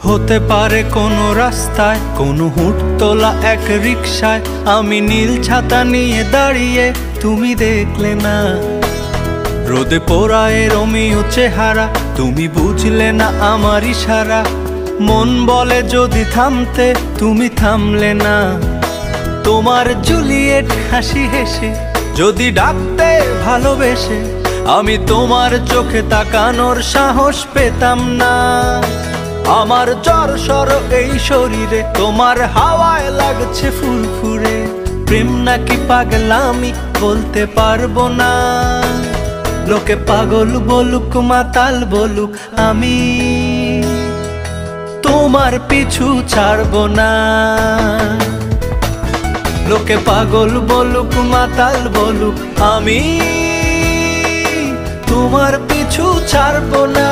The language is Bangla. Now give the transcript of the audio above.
হতে পারে কোনো রাস্তায়, কোনো হুটতোলা এক রিকশায় আমি নীল ছাতা নিয়ে দাঁড়িয়ে, তুমি দেখলে না। রোদে পোড়ায় রোমিও চেহারা, তুমি বুঝলে না আমার ইশারা। মন বলে যদি থামতে, তুমি থামলে না। তোমার জুলিয়েট হাসি হেসে যদি ডাকতে ভালোবেসে, আমি তোমার চোখে তাকানোর সাহস পেতাম না। আমার জ্বর সর এই শরীরে, তোমার হাওয়ায় লাগছে ফুরফুরে। প্রেম নাকি পাগলামি বলতে পারবো না। লোকে পাগল বলুক মাতাল বলুক, আমি তোমার পিছু ছাড়বো না। লোকে পাগল বলুক মাতাল বলুক, আমি তোমার পিছু ছাড়বো না।